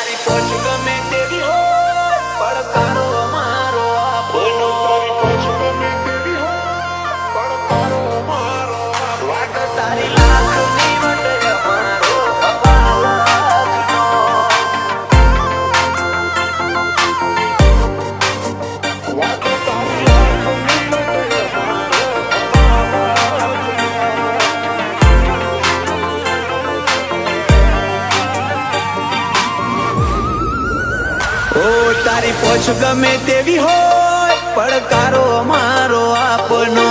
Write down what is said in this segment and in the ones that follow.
તારી પોચ ગમે તેવી હોય પડકારો અમારો આપનો તારી પોચ ગમે તેવી હોય પડકારો અમારો વાટ તારી લાખની વટે અમારો અવાલાખનો વાટ તારી લાખની વટે તારી પોછ ગમે તેવી હોય પડકારો અમારો આપનો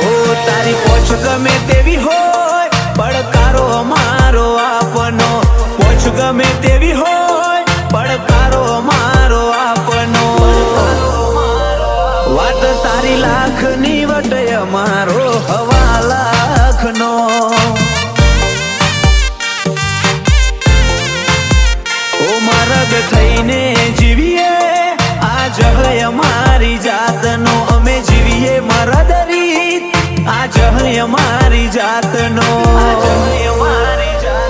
ઓ તારી પોછ ગમે તેવી હોય પડકારો અમારો આપનો પોછ ગમે તેવી હોય પડકારો અમારો આપનો વાત તારી લાખની વટે અમારો હવાલાખનો મરગ થઈને જીવીએ આ જહય અમારી જાતનો અમે જીવીએ મરદ રીત આ જહય અમારી જાતનો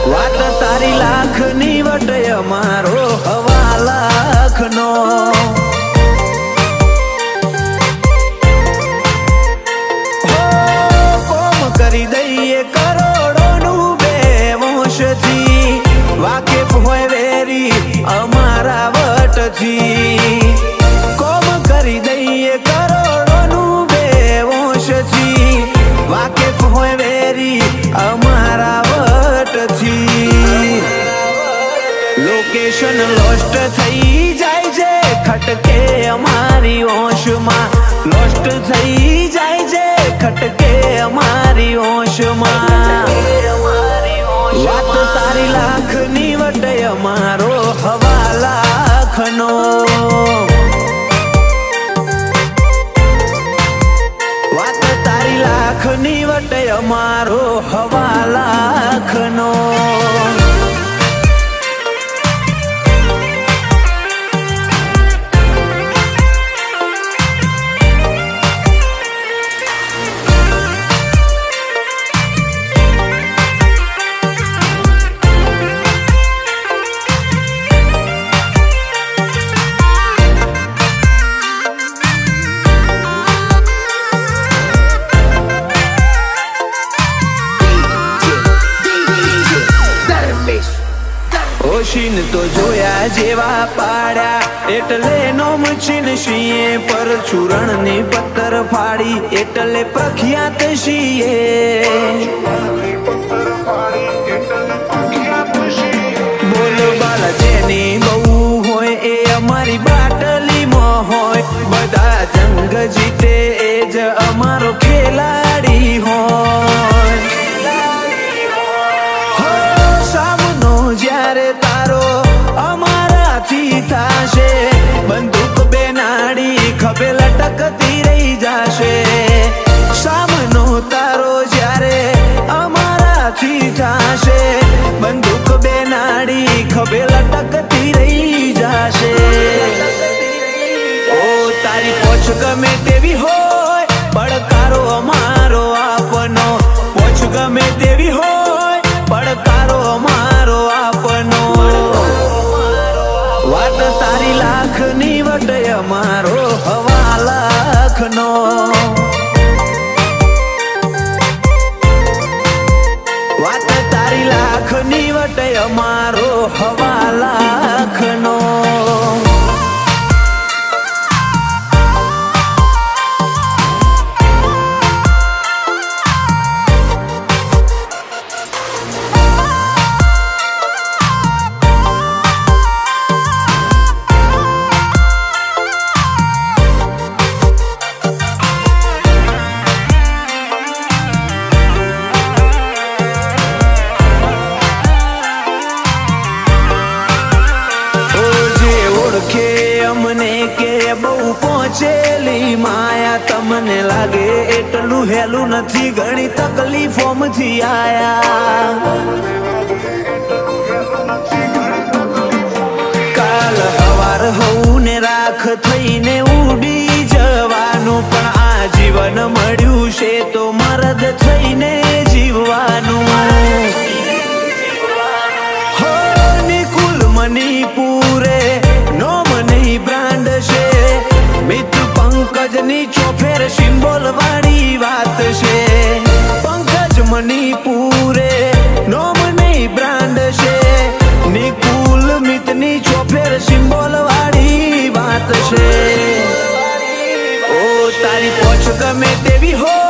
વાત તારી લાખની વટે અમારો હવાલાખનો કોમ કરી દઈએ કરોડોનું બે વંશથી વાકેફ હોય વેરી અમારા વટથી કોમ કરી દઈએ કરોડોનું બે વંશથી વાકેફ હોય વેરી અમારા વટથી લોકેશન લોસ્ટ થઈ જાય છે ખટકે અમારી ઓશમાં લોસ્ટ થઈ જાય છે ખટકે અમારી ઓશમાં વાત તારી લાખની વટે અમારો હવાલાખનો વાત તારી લાખની વટે અમારો હવાલાખનો ઓશીન તો જોયા જેવા પાડ્યા એટલે નોમ છીનશીએ પર ચૂરણની પત્તર ફાડી એટલે પ્રખ્યાત શીએ બોલો બાલા જેની બહુ હોય એ અમારી બાટલીમાં હોય બધા જંગ જીતે એ જ અમારો ખેલાડી હોય જ્યારે તારો અમારાથી થાશે બંદૂક બેનાડી ખભે લટકતી રહી જાશે સામનો તારો જ્યારે અમારાથી થાશે બંદૂક બેનાડી ખભે લટકતી રહી જાશે ઓ તારી પોછ ગમે તેવી હોય પડકારો અમારો આપનો પોછ ગમે તેવી હોય પડકારો અમારો આપનો વાત તારી લાખની વટે અમારો હવાલાખનો વાત તારી લાખની વટે અમારો હવાલાખનો બહુ પહોંચેલી માયા તમને લાગે એટલું હેલું નથી ઘણી તકલીફોમાંથી આયા કાલ હવાર હવું ને રાખ થઈને ઉડી જવાનું પણ આ જીવન મળ્યું છે તો મરદ થઈને જીવવાનું ગમે તેવી હોય